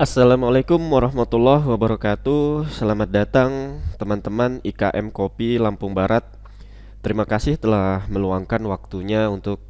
Assalamualaikum warahmatullahi wabarakatuh. Selamat datang teman-teman IKM Kopi Lampung Barat. Terima kasih telah meluangkan waktunya untuk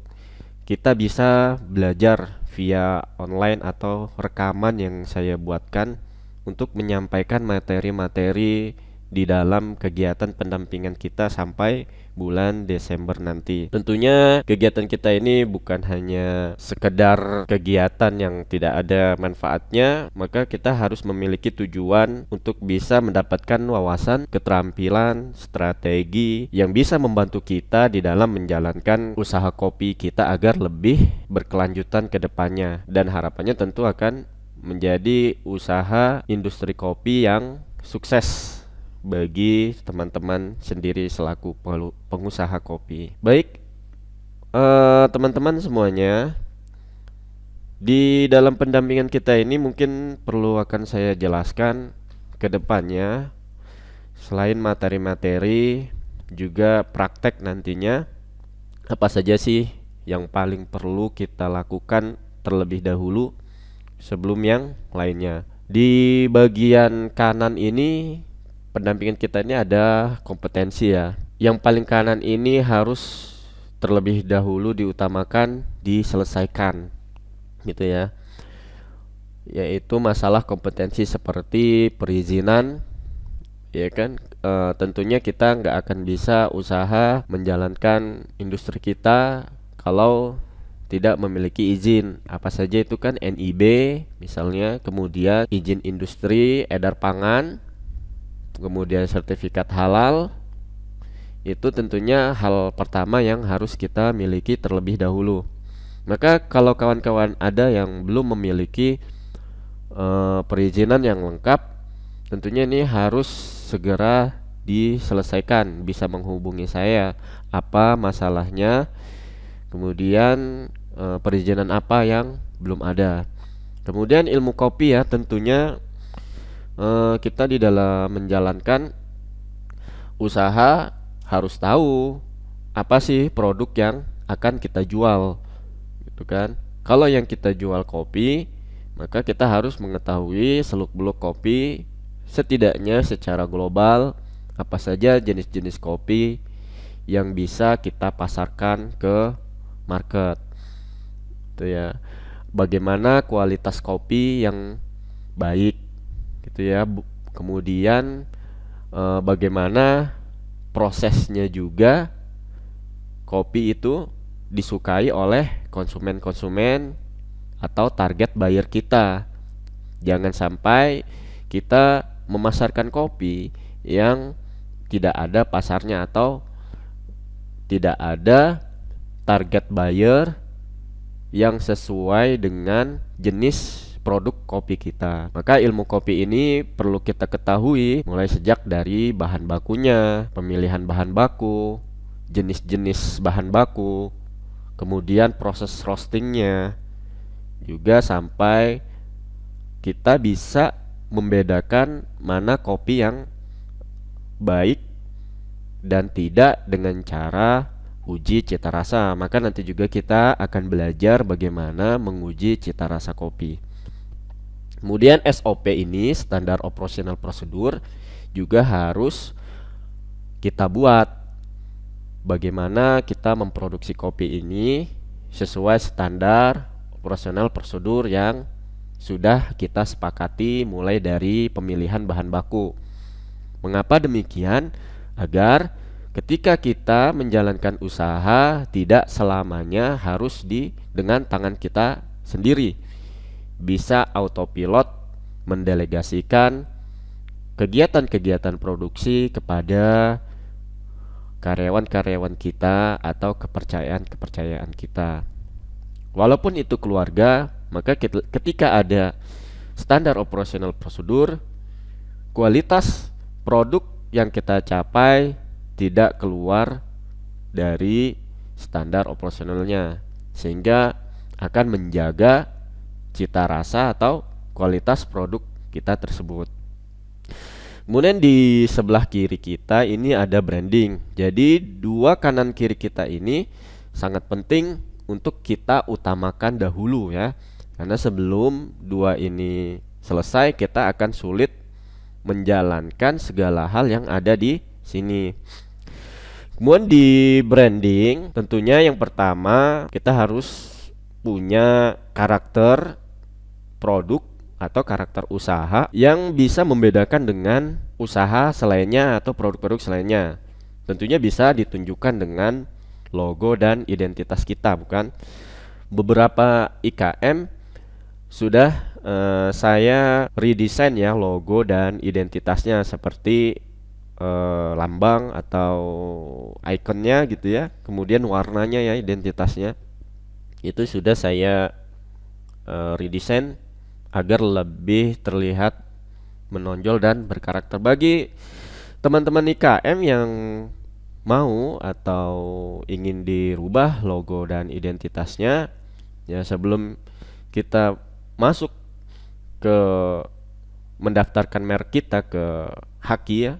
kita bisa belajar via online atau rekaman yang saya buatkan untuk menyampaikan materi-materi di dalam kegiatan pendampingan kita sampai bulan Desember nanti. Tentunya kegiatan kita ini bukan hanya sekedar kegiatan yang tidak ada manfaatnya, maka kita harus memiliki tujuan untuk bisa mendapatkan wawasan, keterampilan, strategi yang bisa membantu kita di dalam menjalankan usaha kopi kita agar lebih berkelanjutan ke depannya, dan harapannya tentu akan menjadi usaha industri kopi yang sukses bagi teman-teman sendiri selaku pengusaha kopi. Baik, teman-teman semuanya, di dalam pendampingan kita ini mungkin perlu akan saya jelaskan ke depannya, selain materi-materi juga praktek nantinya, apa saja sih yang paling perlu kita lakukan terlebih dahulu sebelum yang lainnya. Di bagian kanan ini pendampingan kita ini ada kompetensi ya. Yang paling kanan ini harus terlebih dahulu diutamakan, diselesaikan gitu ya. Yaitu masalah kompetensi seperti perizinan, ya kan. Tentunya kita nggak akan bisa usaha menjalankan industri kita kalau tidak memiliki izin. Apa saja itu kan NIB misalnya, kemudian izin industri edar pangan, kemudian sertifikat halal. Itu tentunya hal pertama yang harus kita miliki terlebih dahulu. Maka kalau kawan-kawan ada yang belum memiliki perizinan yang lengkap, tentunya ini harus segera diselesaikan. Bisa menghubungi saya apa masalahnya, kemudian perizinan apa yang belum ada. Kemudian ilmu kopi ya, tentunya kita di dalam menjalankan usaha harus tahu apa sih produk yang akan kita jual, gitu kan. Kalau yang kita jual kopi, maka kita harus mengetahui seluk-beluk kopi, setidaknya secara global apa saja jenis-jenis kopi yang bisa kita pasarkan ke market, gitu ya. Bagaimana kualitas kopi yang baik, gitu ya. Kemudian bagaimana prosesnya juga kopi itu disukai oleh konsumen-konsumen atau target buyer kita. Jangan sampai kita memasarkan kopi yang tidak ada pasarnya atau tidak ada target buyer yang sesuai dengan jenis produk kopi kita. Maka ilmu kopi ini perlu kita ketahui mulai sejak dari bahan bakunya, pemilihan bahan baku, jenis-jenis bahan baku, kemudian proses roastingnya, juga sampai kita bisa membedakan mana kopi yang baik dan tidak dengan cara uji cita rasa. Maka nanti juga kita akan belajar bagaimana menguji cita rasa kopi. Kemudian SOP ini, standar operasional prosedur, juga harus kita buat. Bagaimana kita memproduksi kopi ini sesuai standar operasional prosedur yang sudah kita sepakati mulai dari pemilihan bahan baku. Mengapa demikian? Agar ketika kita menjalankan usaha tidak selamanya harus dengan tangan kita sendiri. Bisa autopilot mendelegasikan kegiatan-kegiatan produksi kepada karyawan-karyawan kita atau kepercayaan-kepercayaan kita. Walaupun itu keluarga, maka ketika ada standar operasional prosedur, kualitas produk yang kita capai tidak keluar dari standar operasionalnya, sehingga akan menjaga cita rasa atau kualitas produk kita tersebut. Kemudian di sebelah kiri kita ini ada branding. Jadi dua kanan kiri kita ini sangat penting untuk kita utamakan dahulu ya. Karena sebelum dua ini selesai, kita akan sulit menjalankan segala hal yang ada di sini. Kemudian di branding, tentunya yang pertama kita harus punya karakter produk atau karakter usaha yang bisa membedakan dengan usaha selainnya atau produk-produk selainnya. Tentunya bisa ditunjukkan dengan logo dan identitas kita, bukan? Beberapa IKM sudah saya redesign ya logo dan identitasnya, seperti lambang atau ikonnya gitu ya, kemudian warnanya ya, identitasnya itu sudah saya redesign agar lebih terlihat menonjol dan berkarakter. Bagi teman-teman IKM yang mau atau ingin dirubah logo dan identitasnya, ya sebelum kita masuk ke mendaftarkan merek kita ke Haki ya,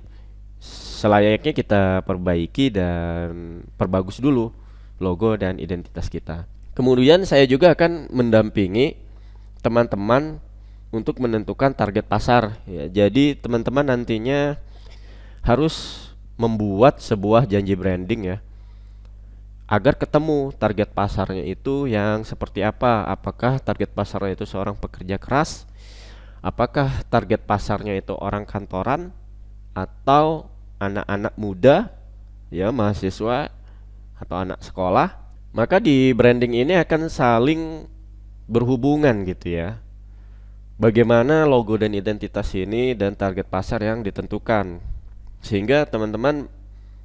selayaknya kita perbaiki dan perbagus dulu logo dan identitas kita. Kemudian saya juga akan mendampingi teman-teman untuk menentukan target pasar ya. Jadi teman-teman nantinya harus membuat sebuah janji branding ya, agar ketemu target pasarnya itu yang seperti apa. Apakah target pasarnya itu seorang pekerja keras? Apakah target pasarnya itu orang kantoran atau anak-anak muda ya, mahasiswa atau anak sekolah? Maka di branding ini akan saling berhubungan gitu ya. Bagaimana logo dan identitas ini dan target pasar yang ditentukan, sehingga teman-teman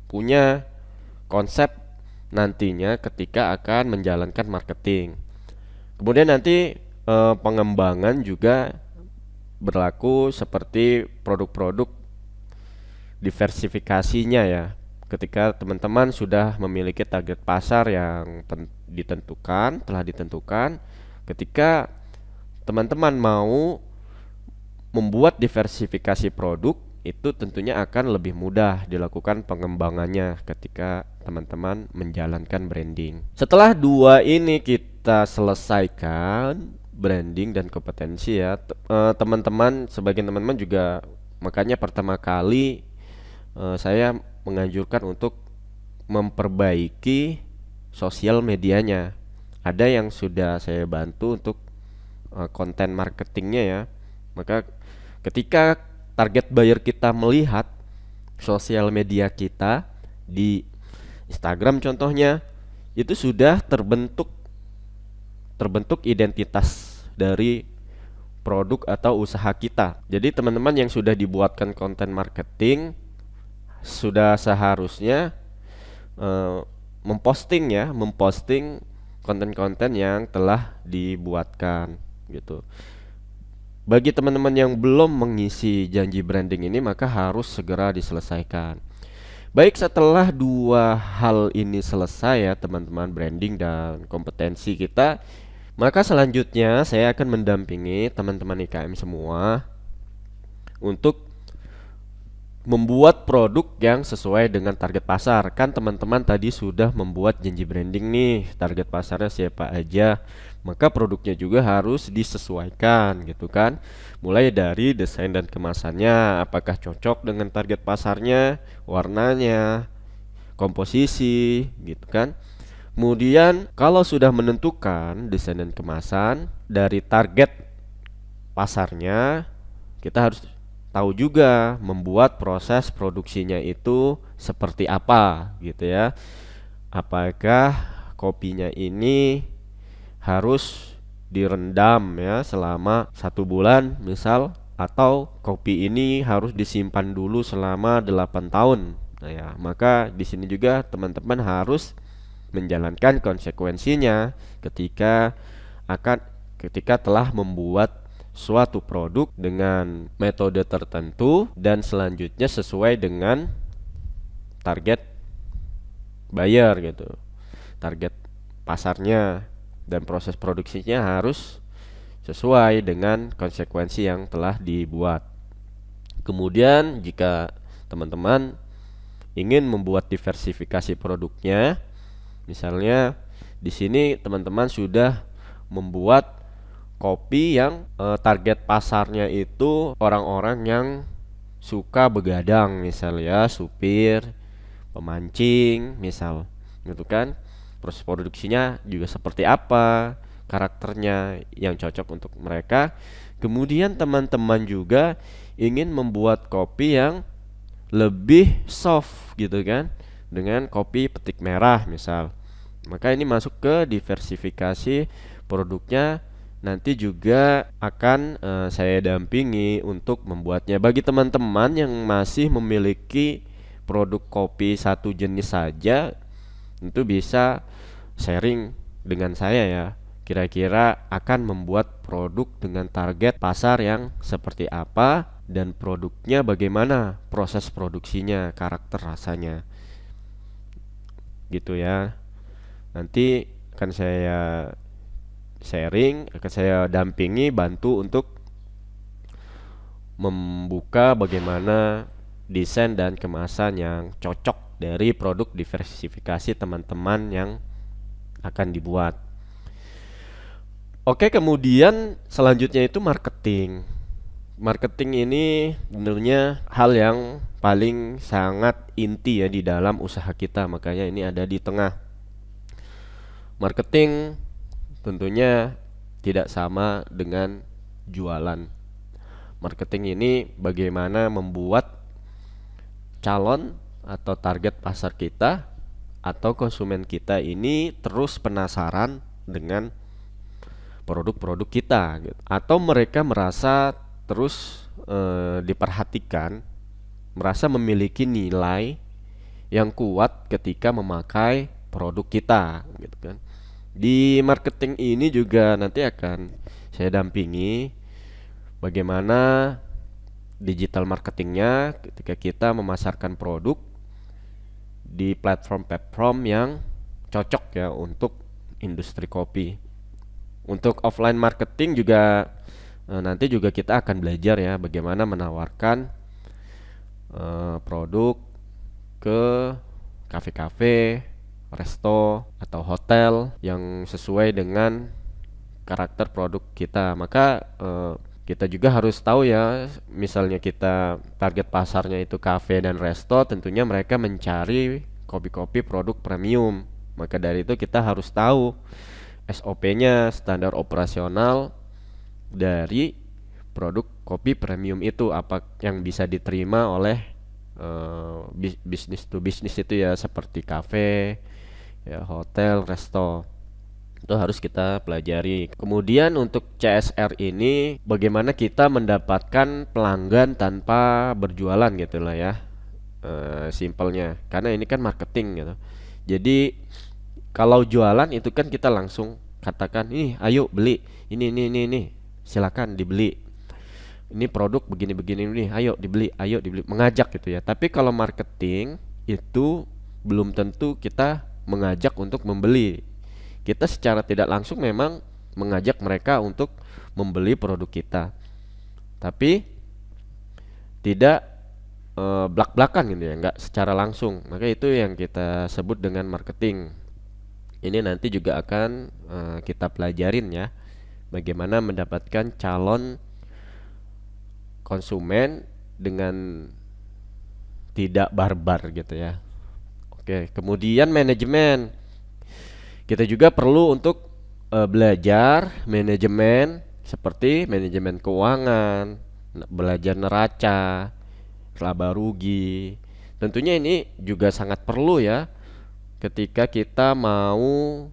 punya konsep nantinya ketika akan menjalankan marketing. Kemudian nanti pengembangan juga berlaku seperti produk-produk diversifikasinya ya. Ketika teman-teman sudah memiliki target pasar yang telah ditentukan, ketika teman-teman mau membuat diversifikasi produk, itu tentunya akan lebih mudah dilakukan pengembangannya ketika teman-teman menjalankan branding. Setelah dua ini kita selesaikan, branding dan kompetensi ya, teman-teman, sebagian teman-teman juga, makanya pertama kali saya menganjurkan untuk memperbaiki sosial medianya. Ada yang sudah saya bantu untuk konten marketingnya ya. Maka ketika target buyer kita melihat sosial media kita di Instagram contohnya, itu sudah terbentuk identitas dari produk atau usaha kita. Jadi teman-teman yang sudah dibuatkan konten marketing sudah seharusnya memposting konten-konten yang telah dibuatkan gitu. Bagi teman-teman yang belum mengisi janji branding ini, maka harus segera diselesaikan. Baik, setelah dua hal ini selesai ya teman-teman, branding dan kompetensi kita, maka selanjutnya saya akan mendampingi teman-teman IKM semua untuk membuat produk yang sesuai dengan target pasar. Kan teman-teman tadi sudah membuat janji branding nih, target pasarnya siapa aja, maka produknya juga harus disesuaikan gitu kan. Mulai dari desain dan kemasannya, apakah cocok dengan target pasarnya, warnanya, komposisi gitu kan. Kemudian kalau sudah menentukan desain dan kemasan dari target pasarnya, kita harus tahu juga membuat proses produksinya itu seperti apa gitu ya. Apakah kopinya ini harus direndam ya selama 1 bulan misal, atau kopi ini harus disimpan dulu selama 8 tahun. Nah ya, maka di sini juga teman-teman harus menjalankan konsekuensinya ketika telah membuat suatu produk dengan metode tertentu dan selanjutnya sesuai dengan target buyer gitu, target pasarnya, dan proses produksinya harus sesuai dengan konsekuensi yang telah dibuat. Kemudian jika teman-teman ingin membuat diversifikasi produknya, misalnya di sini teman-teman sudah membuat kopi yang target pasarnya itu orang-orang yang suka begadang, misalnya supir, pemancing, misal gitu kan. Proses produksinya juga seperti apa, karakternya yang cocok untuk mereka. Kemudian teman-teman juga ingin membuat kopi yang lebih soft gitu kan, dengan kopi petik merah misal. Maka ini masuk ke diversifikasi produknya. Nanti juga akan saya dampingi untuk membuatnya. Bagi teman-teman yang masih memiliki produk kopi satu jenis saja, itu bisa sharing dengan saya ya. Kira-kira akan membuat produk dengan target pasar yang seperti apa, dan produknya bagaimana, proses produksinya, karakter rasanya. Gitu ya. Nanti akan saya sharing, akan saya dampingi, bantu untuk membuka bagaimana desain dan kemasan yang cocok dari produk diversifikasi teman-teman yang akan dibuat. Oke, kemudian selanjutnya itu marketing. Marketing ini sebenarnya hal yang paling sangat inti ya di dalam usaha kita, makanya ini ada di tengah. Marketing tentunya tidak sama dengan jualan. Marketing ini bagaimana membuat calon atau target pasar kita atau konsumen kita ini terus penasaran dengan produk-produk kita gitu. Atau mereka merasa terus diperhatikan, merasa memiliki nilai yang kuat ketika memakai produk kita gitu kan. Di marketing ini juga nanti akan saya dampingi bagaimana digital marketingnya ketika kita memasarkan produk di platform-platform yang cocok ya untuk industri kopi. Untuk offline marketing juga nanti juga kita akan belajar ya bagaimana menawarkan produk ke kafe-kafe, resto atau hotel yang sesuai dengan karakter produk kita. Maka kita juga harus tahu ya, misalnya kita target pasarnya itu kafe dan resto, tentunya mereka mencari kopi-kopi produk premium. Maka dari itu kita harus tahu SOP-nya, standar operasional dari produk kopi premium itu, apa yang bisa diterima oleh bisnis to bisnis itu ya, seperti kafe, ya, hotel, resto. Itu harus kita pelajari. Kemudian untuk CSR ini bagaimana kita mendapatkan pelanggan tanpa berjualan gitu lah ya, simpelnya, karena ini kan marketing gitu. Jadi kalau jualan itu kan kita langsung katakan, ini ayo beli, ini silakan dibeli, ini produk begini-begini nih, ayo dibeli, mengajak gitu ya. Tapi kalau marketing itu belum tentu kita mengajak untuk membeli. Kita secara tidak langsung memang mengajak mereka untuk membeli produk kita, tapi tidak blak-blakan gitu ya, nggak secara langsung. Maka itu yang kita sebut dengan marketing. Ini nanti juga akan kita pelajarin ya, bagaimana mendapatkan calon konsumen dengan tidak barbar gitu ya. Oke, kemudian manajemen. Kita juga perlu untuk belajar manajemen seperti manajemen keuangan, belajar neraca, laba rugi. Tentunya ini juga sangat perlu ya ketika kita mau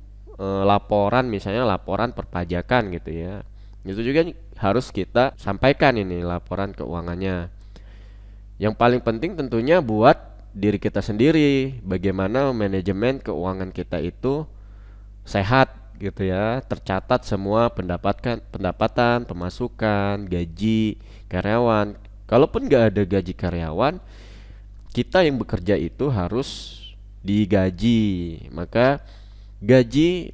laporan, misalnya laporan perpajakan gitu ya. Itu juga harus kita sampaikan ini laporan keuangannya. Yang paling penting tentunya buat diri kita sendiri, bagaimana manajemen keuangan kita itu sehat gitu ya, tercatat semua pendapatan, pemasukan, gaji karyawan. Kalaupun nggak ada gaji karyawan, kita yang bekerja itu harus digaji. Maka gaji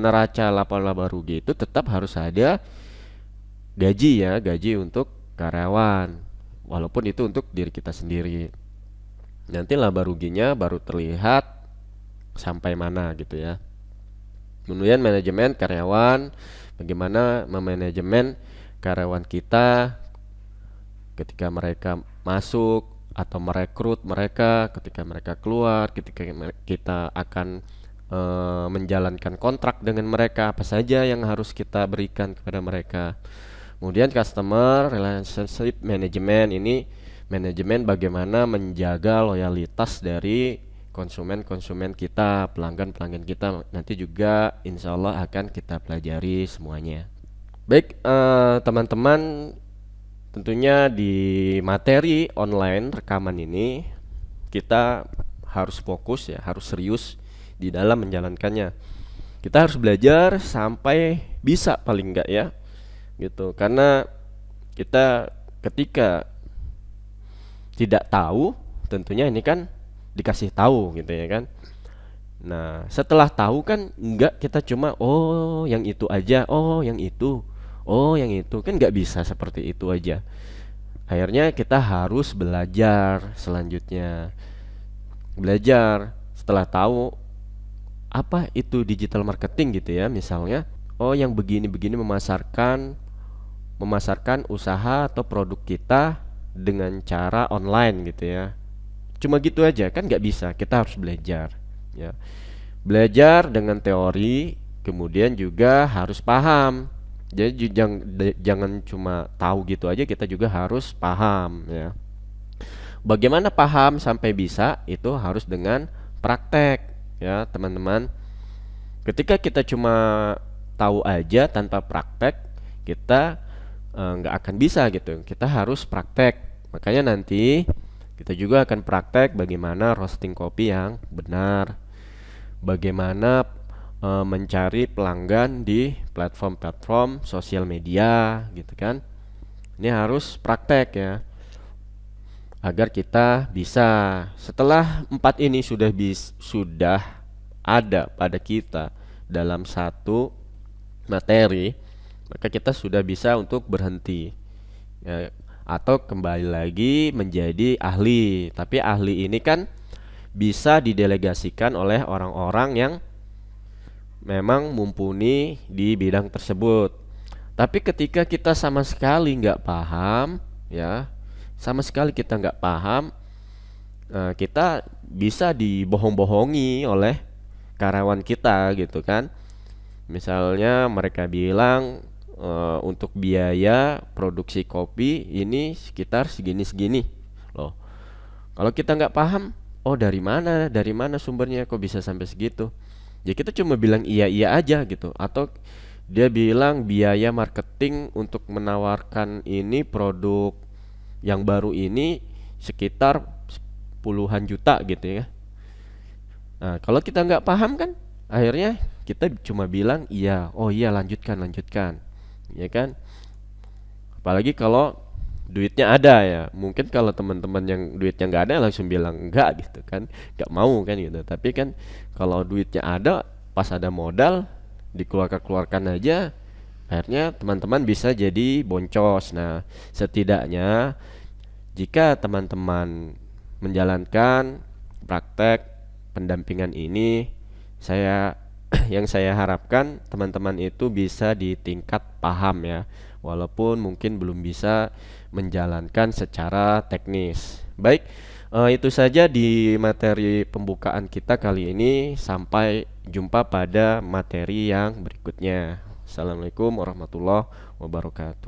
neraca laba rugi itu tetap harus ada gaji ya, gaji untuk karyawan, walaupun itu untuk diri kita sendiri. Nanti laba ruginya baru terlihat sampai mana gitu ya. Kemudian manajemen karyawan, bagaimana memanajemen karyawan kita ketika mereka masuk atau merekrut mereka, ketika mereka keluar, ketika kita akan menjalankan kontrak dengan mereka, apa saja yang harus kita berikan kepada mereka. Kemudian customer relationship management, ini manajemen bagaimana menjaga loyalitas dari konsumen-konsumen kita, pelanggan-pelanggan kita. Nanti juga insya Allah akan kita pelajari semuanya. Baik, teman-teman, tentunya di materi online rekaman ini kita harus fokus ya, harus serius di dalam menjalankannya. Kita harus belajar sampai bisa paling enggak ya, gitu. Karena kita ketika tidak tahu, tentunya ini kan dikasih tahu gitu ya kan. Nah, setelah tahu kan enggak kita cuma oh yang itu aja, oh yang itu, oh yang itu, kan nggak bisa seperti itu aja. Akhirnya kita harus belajar selanjutnya. Belajar setelah tahu apa itu digital marketing gitu ya, misalnya oh yang begini-begini memasarkan usaha atau produk kita dengan cara online gitu ya. Cuma gitu aja kan nggak bisa, kita harus belajar ya. Belajar dengan teori, kemudian juga harus paham. Jadi jangan cuma tahu gitu aja, kita juga harus paham ya. Bagaimana paham sampai bisa, itu harus dengan praktek ya teman-teman. Ketika kita cuma tahu aja tanpa praktek, kita nggak akan bisa gitu. Kita harus praktek. Makanya nanti kita juga akan praktek bagaimana roasting kopi yang benar, bagaimana mencari pelanggan di platform-platform sosial media gitu kan. Ini harus praktek ya, agar kita bisa, setelah empat ini sudah ada pada kita dalam satu materi, maka kita sudah bisa untuk berhenti ya, atau kembali lagi menjadi ahli. Tapi ahli ini kan bisa didelegasikan oleh orang-orang yang memang mumpuni di bidang tersebut. Tapi ketika kita sama sekali nggak paham ya, sama sekali kita nggak paham, kita bisa dibohong-bohongi oleh karyawan kita gitu kan. Misalnya mereka bilang untuk biaya produksi kopi ini sekitar segini-segini loh. Kalau kita nggak paham, oh dari mana sumbernya kok bisa sampai segitu, ya kita cuma bilang iya aja gitu. Atau dia bilang biaya marketing untuk menawarkan ini produk yang baru ini sekitar puluhan juta gitu ya. Nah, kalau kita nggak paham kan, akhirnya kita cuma bilang iya, oh iya lanjutkan, ya kan. Apalagi kalau duitnya ada ya. Mungkin kalau teman-teman yang duitnya nggak ada langsung bilang enggak gitu kan, nggak mau kan gitu. Tapi kan kalau duitnya ada, pas ada modal dikeluarkan aja, akhirnya teman-teman bisa jadi boncos. Nah, setidaknya jika teman-teman menjalankan praktek pendampingan ini, saya yang saya harapkan teman-teman itu bisa di tingkat paham ya, walaupun mungkin belum bisa menjalankan secara teknis. Baik, itu saja di materi pembukaan kita kali ini. Sampai jumpa pada materi yang berikutnya. Assalamualaikum warahmatullahi wabarakatuh.